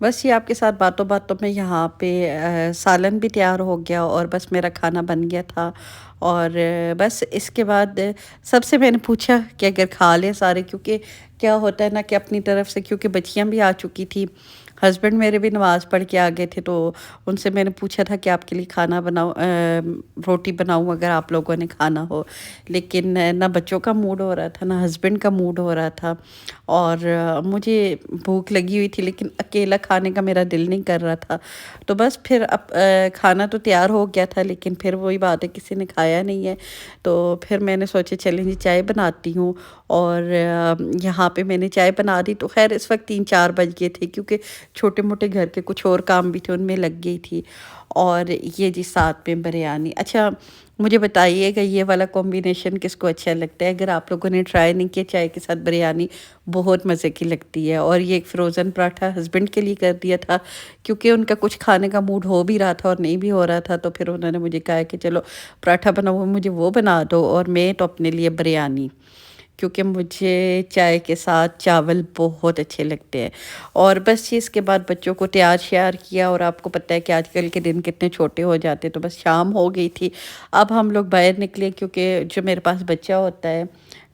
بس یہ آپ کے ساتھ باتوں باتوں میں یہاں پہ سالن بھی تیار ہو گیا اور بس میرا کھانا بن گیا تھا۔ اور بس اس کے بعد سب سے میں نے پوچھا کہ اگر کھا لیں سارے، کیونکہ کیا ہوتا ہے نا کہ اپنی طرف سے کیونکہ بچیاں بھی آ چکی تھی، ہسبینڈ میرے بھی نماز پڑھ کے آ گئے تھے، تو ان سے میں نے پوچھا تھا کہ آپ کے لیے کھانا بناؤ، روٹی بناؤں اگر آپ لوگوں نے کھانا ہو، لیکن نہ بچوں کا موڈ ہو رہا تھا نہ ہسبینڈ کا موڈ ہو رہا تھا، اور مجھے بھوک لگی ہوئی تھی لیکن اکیلا کھانے کا میرا دل نہیں کر رہا تھا۔ تو بس پھر اب کھانا تو تیار ہو گیا تھا لیکن پھر وہی بات ہے، کسی نے کھایا نہیں ہے، تو پھر میں نے سوچا چلیں جی چائے بناتی ہوں، اور یہاں پہ میں نے چائے بنا دی۔ تو خیر اس وقت 3-4 بج گئے تھے کیونکہ چھوٹے موٹے گھر کے کچھ اور کام بھی تھے، ان میں لگ گئی تھی۔ اور یہ جی ساتھ میں بریانی۔ اچھا مجھے بتائیے گا یہ والا کمبینیشن کس کو اچھا لگتا ہے؟ اگر آپ لوگوں نے ٹرائی نہیں کیا، چائے کے ساتھ بریانی بہت مزے کی لگتی ہے۔ اور یہ ایک فروزن پراٹھا ہسبینڈ کے لیے کر دیا تھا کیونکہ ان کا کچھ کھانے کا موڈ ہو بھی رہا تھا اور نہیں بھی ہو رہا تھا، تو پھر انہوں نے مجھے کہا کہ چلو پراٹھا بناؤ، مجھے وہ بنا دو اور میں تو اپنے لیے بریانی، کیونکہ مجھے چائے کے ساتھ چاول بہت اچھے لگتے ہیں۔ اور بس اس کے بعد بچوں کو تیار شیار کیا، اور آپ کو پتہ ہے کہ آج کل کے دن کتنے چھوٹے ہو جاتے، تو بس شام ہو گئی تھی۔ اب ہم لوگ باہر نکلے کیونکہ جو میرے پاس بچہ ہوتا ہے،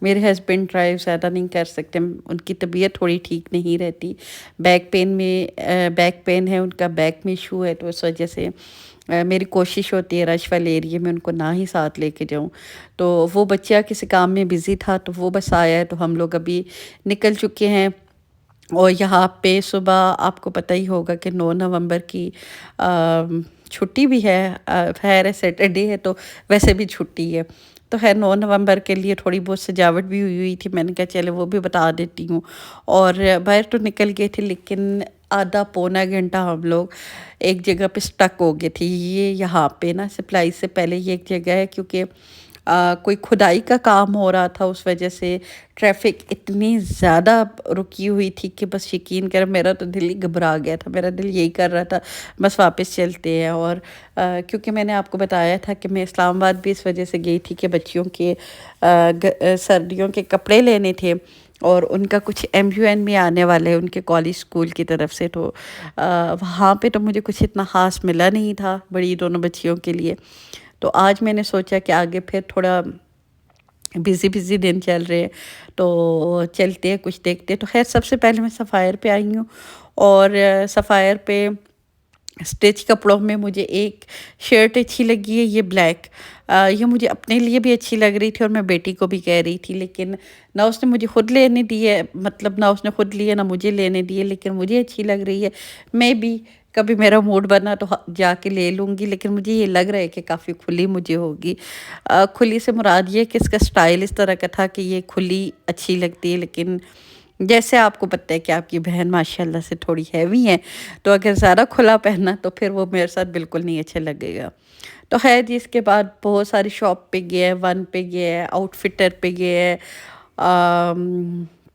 میرے ہسبینڈ ڈرائیو زیادہ نہیں کر سکتے، ان کی طبیعت تھوڑی ٹھیک نہیں رہتی، بیک پین ہے، ان کا بیک میں ایشو ہے، تو اس وجہ سے میری کوشش ہوتی ہے رش والے ایریے میں ان کو نہ ہی ساتھ لے کے جاؤں۔ تو وہ بچہ کسی کام میں بزی تھا تو وہ بس آیا ہے، تو ہم لوگ ابھی نکل چکے ہیں۔ اور یہاں پہ صبح آپ کو پتہ ہی ہوگا کہ 9 نومبر کی چھٹی بھی ہے، خیر ہے سیٹرڈے ہے تو ویسے بھی چھٹی ہے، تو خیر 9 نومبر کے لیے تھوڑی بہت سجاوٹ بھی ہوئی تھی، میں نے کہا چلے وہ بھی بتا دیتی ہوں۔ اور باہر تو نکل گئے تھے لیکن آدھا پونا گھنٹہ ہم لوگ ایک جگہ پہ سٹک ہو گئے تھے۔ یہ یہاں پہ نا سپلائی سے پہلے یہ ایک جگہ ہے، کیونکہ کوئی کھدائی کا کام ہو رہا تھا، اس وجہ سے ٹریفک اتنی زیادہ رکی ہوئی تھی کہ بس یقین کر میرا تو دل ہی گھبرا گیا تھا، میرا دل یہی کر رہا تھا بس واپس چلتے ہیں۔ اور کیونکہ میں نے آپ کو بتایا تھا کہ میں اسلام آباد بھی اس وجہ سے گئی تھی کہ بچیوں کے سردیوں کے کپڑے لینے تھے، اور ان کا کچھ MUN میں آنے والے ان کے کالج اسکول کی طرف سے، تو وہاں پہ تو مجھے کچھ اتنا خاص ملا نہیں تھا بڑی دونوں بچیوں کے لیے۔ تو آج میں نے سوچا کہ آگے پھر تھوڑا بزی دن چل رہے ہیں تو چلتے ہیں کچھ دیکھتے ہیں۔ تو خیر سب سے پہلے میں سفائر پہ آئی ہوں، اور سفائر پہ سٹچ کپڑوں میں مجھے ایک شرٹ اچھی لگی ہے، یہ بلیک، یہ مجھے اپنے لیے بھی اچھی لگ رہی تھی اور میں بیٹی کو بھی کہہ رہی تھی، لیکن نہ اس نے مجھے خود لینے دی ہے، مطلب نہ اس نے خود لیے نہ مجھے لینے دیے، لیکن مجھے اچھی لگ رہی ہے۔ میں بھی کبھی میرا موڈ بنا تو جا کے لے لوں گی، لیکن مجھے یہ لگ رہا ہے کہ کافی کھلی مجھے ہوگی۔ کھلی سے مراد یہ کہ اس کا سٹائل اس طرح کا تھا کہ یہ کھلی اچھی لگتی ہے، لیکن جیسے آپ کو پتہ ہے کہ آپ کی بہن ماشاءاللہ سے تھوڑی ہیوی ہے، تو اگر زیادہ کھلا پہنا تو پھر وہ میرے ساتھ بالکل نہیں اچھا لگے گا۔ تو خیر جی اس کے بعد بہت ساری شاپ پہ گئے ہیں، ون پہ گئے ہیں، آؤٹ فٹر پہ گئے ہیں،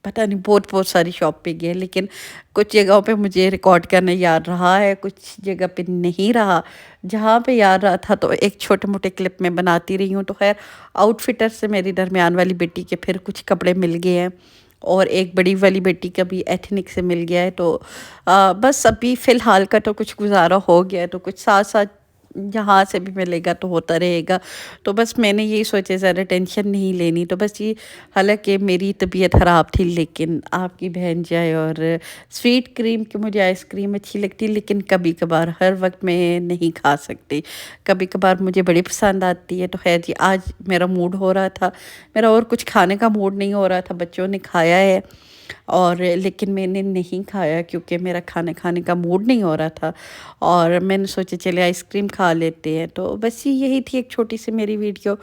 پتہ نہیں بہت ساری شاپ پہ گئے، لیکن کچھ جگہوں پہ مجھے ریکارڈ کرنا یاد رہا ہے، کچھ جگہ پہ نہیں رہا۔ جہاں پہ یاد رہا تھا تو ایک چھوٹے موٹے کلپ میں بناتی رہی ہوں۔ تو خیر آؤٹ فٹر سے میری درمیان والی بیٹی کے پھر کچھ کپڑے مل گئے ہیں، اور ایک بڑی والی بیٹی کا بھی ایتھنک سے مل گیا ہے، تو بس ابھی فی الحال کا تو کچھ گزارا ہو گیا ہے، تو کچھ ساتھ ساتھ جہاں سے بھی ملے گا تو ہوتا رہے گا۔ تو بس میں نے یہی سوچے زیادہ ٹینشن نہیں لینی، تو بس یہ حالانکہ میری طبیعت خراب تھی لیکن آپ کی بہن جائے، اور سویٹ کریم کہ مجھے آئس کریم اچھی لگتی، لیکن کبھی کبھار، ہر وقت میں نہیں کھا سکتی، کبھی کبھار مجھے بڑی پسند آتی ہے۔ تو خیر جی آج میرا موڈ ہو رہا تھا، میرا اور کچھ کھانے کا موڈ نہیں ہو رہا تھا، بچوں نے کھایا ہے اور لیکن میں نے نہیں کھایا کیونکہ میرا کھانے کا موڈ نہیں ہو رہا تھا، اور میں نے سوچا چلے آئس کریم کھا لیتے ہیں۔ تو بس یہی تھی ایک چھوٹی سی میری ویڈیو۔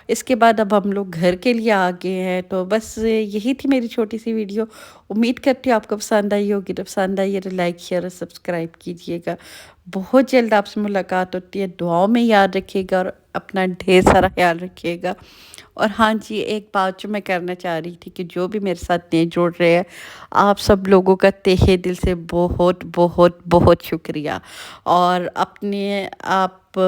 اس کے بعد اب ہم لوگ گھر کے لیے آ گئے ہیں، تو بس یہی تھی میری چھوٹی سی ویڈیو۔ امید کرتی ہوں آپ کو پسند آئی ہوگی، تو پسند آئی ہے تو لائک شیئر اور سبسکرائب کیجیے گا۔ بہت جلد آپ سے ملاقات ہوتی ہے، دعاؤں میں یاد رکھیے گا اور اپنا ڈھیر سارا خیال رکھیے گا۔ اور ہاں جی ایک بات جو میں کرنا چاہ رہی تھی کہ جو بھی میرے ساتھ نہیں جڑ رہے ہیں، آپ سب لوگوں کا تہہ دل سے بہت شکریہ، اور اپنے آپ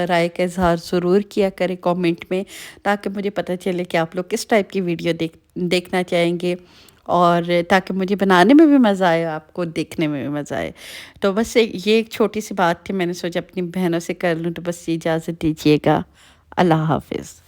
رائے کا اظہار ضرور کیا کریں کامنٹ میں، تاکہ مجھے پتہ چلے کہ آپ لوگ کس ٹائپ کی ویڈیو دیکھنا چاہیں گے، اور تاکہ مجھے بنانے میں بھی مزہ آئے، آپ کو دیکھنے میں بھی مزہ آئے۔ تو بس یہ ایک چھوٹی سی بات تھی، میں نے سوچا اپنی بہنوں سے کر لوں، تو بس اجازت دیجیے گا۔ اللہ حافظ۔